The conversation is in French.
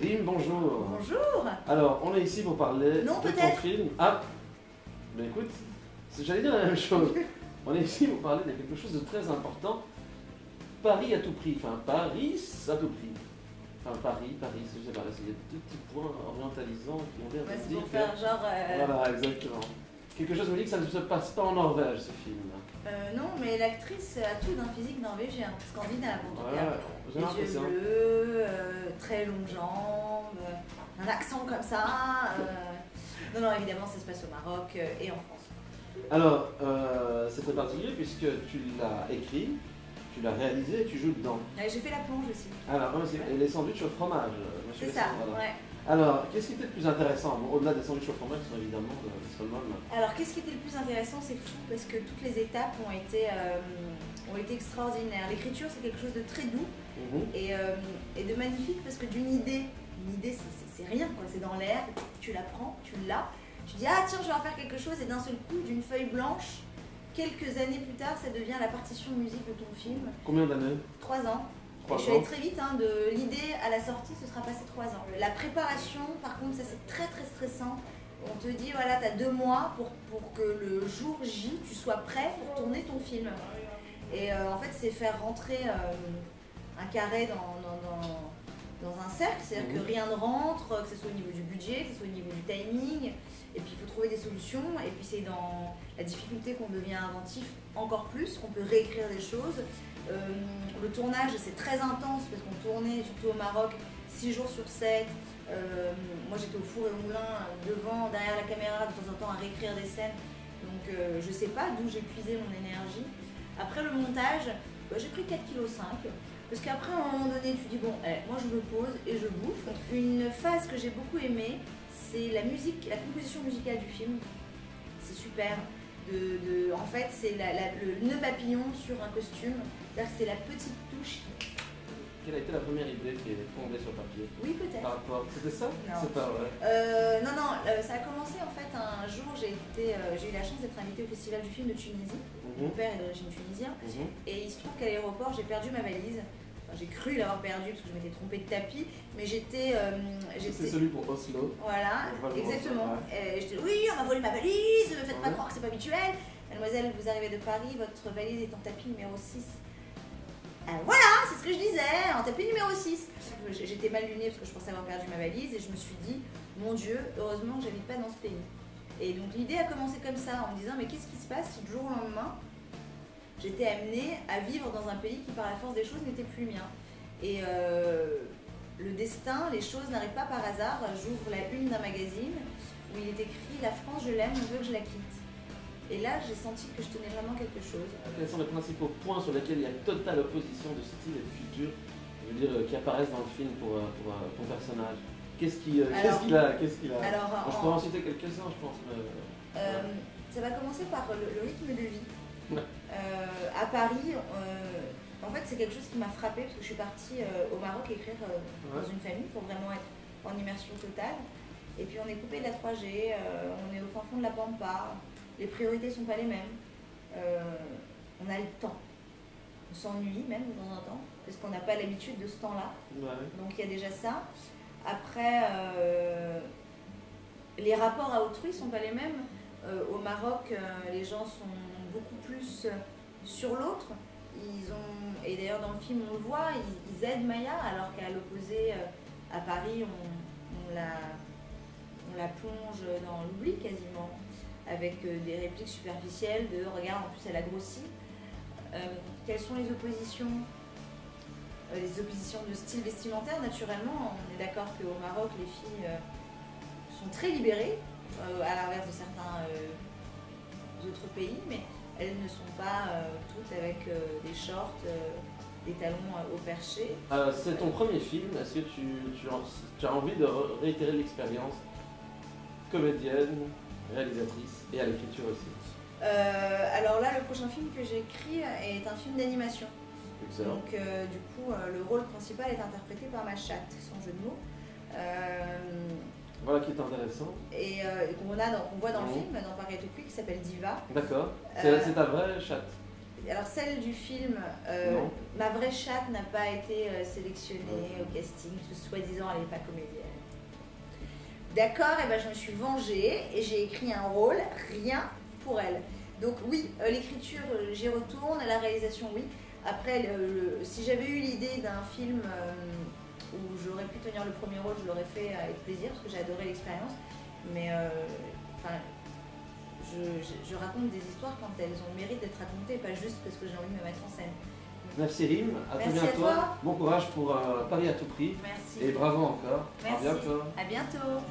Rim, bonjour. Bonjour. Alors, on est ici pour parler Non, de ton peut-être. film. Ah, mais écoute, j'allais dire la même chose. On est ici pour parler de quelque chose de très important. Paris à tout prix. Enfin, Paris à tout prix. Enfin, Paris, je sais pas, il y a deux petits points orientalisants qui ont l'air Ouais, de c'est dire pour faire genre. Voilà, exactement. Quelque chose me dit que ça ne se passe pas en Norvège, ce film. Non, mais l'actrice a tout d'un physique norvégien, scandinave en tout cas. J'ai Les l'impression. yeux bleus, très longues jambes, un accent comme ça. Non, non, évidemment, ça se passe au Maroc et en France. Alors, c'est très particulier puisque tu l'as écrit, tu l'as réalisé et tu joues dedans. J'ai fait la plonge aussi. Alors, et les sandwichs au fromage. C'est ça, voilà. ouais. Alors, qu'est-ce qui était le plus intéressant, au-delà des sandwichs au fromage qui sont évidemment le summum? Alors, qu'est-ce qui était le plus intéressant? C'est fou parce que toutes les étapes ont été extraordinaires. L'écriture, c'est quelque chose de très doux et de magnifique parce que d'une idée, une idée, c'est rien, quoi. C'est dans l'air, tu la prends, tu l'as. Tu dis, ah tiens, je vais en faire quelque chose, et d'un seul coup, d'une feuille blanche, quelques années plus tard, ça devient la partition musique de ton film. Combien d'années? 3 ans. Et je suis allée très vite, hein, de l'idée à la sortie, ce sera passé 3 ans. La préparation, par contre, ça c'est très très stressant. On te dit, voilà, tu as 2 mois pour que le jour J, tu sois prêt pour tourner ton film. Et en fait, c'est faire rentrer un carré dans un cercle, c'est-à-dire que rien ne rentre, que ce soit au niveau du budget, que ce soit au niveau du timing. Et puis il faut trouver des solutions, et puis c'est dans la difficulté qu'on devient inventif encore plus, qu'on peut réécrire des choses. Le tournage c'est très intense parce qu'on tournait surtout au Maroc 6 jours sur 7. Moi j'étais au four et au moulin, devant, derrière la caméra de temps en temps à réécrire des scènes. Donc je sais pas d'où j'ai puisé mon énergie. Après le montage, j'ai pris 4,5 kg. Parce qu'après à un moment donné tu dis bon, moi je me pose et je bouffe. Une phase que j'ai beaucoup aimée, c'est la musique, la composition musicale du film. C'est super. En fait, c'est le nœud papillon sur un costume. C'est-à-dire que c'est la petite touche qui... Quelle a été la première idée qui est tombée sur papier? Oui, peut-être. C'était ça? Non. C'est pas vrai. Non, ça a commencé en fait un jour, j'ai eu la chance d'être invitée au Festival du film de Tunisie. Mon père est d'origine tunisienne. Et il se trouve qu'à l'aéroport, j'ai perdu ma valise. J'ai cru l'avoir perdu parce que je m'étais trompée de tapis, mais j'étais... C'est celui pour Oslo. Voilà, exactement. Et j'étais oui, on m'a volé ma valise, faites pas croire que c'est pas habituel. Mademoiselle, vous arrivez de Paris, votre valise est en tapis numéro 6. Voilà, c'est ce que je disais, en tapis numéro 6. J'étais mal lunée parce que je pensais avoir perdu ma valise et je me suis dit, mon Dieu, heureusement que j'habite pas dans ce pays. Et donc l'idée a commencé comme ça, en me disant, mais qu'est-ce qui se passe si du jour au lendemain, j'étais amenée à vivre dans un pays qui, par la force des choses, n'était plus mien. Et le destin, les choses n'arrivent pas par hasard. J'ouvre la une d'un magazine où il est écrit « La France, je l'aime, on veut que je la quitte ». Et là, j'ai senti que je tenais vraiment quelque chose. Quels sont les principaux points sur lesquels il y a totale opposition de style et de culture, je veux dire, qui apparaissent dans le film pour ton personnage? Qu'est-ce qu'il a Je peux en citer quelques-uns, je pense. Ça va commencer par le rythme de vie. À Paris, en fait, c'est quelque chose qui m'a frappée parce que je suis partie au Maroc écrire dans une famille pour vraiment être en immersion totale. Et puis on est coupé de la 3G, on est au fin fond de la Pampa, les priorités ne sont pas les mêmes. On a le temps. On s'ennuie même de temps en temps parce qu'on n'a pas l'habitude de ce temps-là. Donc il y a déjà ça. Après, les rapports à autrui ne sont pas les mêmes. Au Maroc, les gens sont beaucoup plus sur l'autre. Et d'ailleurs dans le film on le voit, ils aident Maya, alors qu'à l'opposé, à Paris, on la plonge dans l'oubli quasiment, avec des répliques superficielles de « regarde, en plus elle a grossi ». Quelles sont les oppositions? Les oppositions de style vestimentaire, naturellement. On est d'accord qu'au Maroc, les filles sont très libérées, à l'inverse de certains autres pays, mais elles ne sont pas toutes avec des shorts, des talons au perché. C'est ton premier film, est-ce que tu as envie de réitérer l'expérience comédienne, réalisatrice et à l'écriture aussi? Alors là, le prochain film que j'ai écrit est un film d'animation. Excellent. Donc du coup, le rôle principal est interprété par ma chatte, sans jeu de mots. Voilà qui est intéressant. Et qu'on voit dans le film, dans Paris à tout prix, qui s'appelle Diva. D'accord. C'est ta vraie chatte? Alors celle du film, Ma vraie chatte n'a pas été sélectionnée au casting, parce que soi-disant elle n'est pas comédienne. D'accord, et ben je me suis vengée et j'ai écrit un rôle, rien pour elle. Donc oui, l'écriture j'y retourne, la réalisation oui. Après, si j'avais eu l'idée d'un film où j'aurais pu tenir le premier rôle, je l'aurais fait avec plaisir parce que j'ai adoré l'expérience. Mais je raconte des histoires quand elles ont le mérite d'être racontées, pas juste parce que j'ai envie de me mettre en scène. Merci Rim, à très Merci bientôt. à toi. Bon courage pour Paris à tout prix. Merci. Et bravo encore. Merci. À bientôt. À bientôt.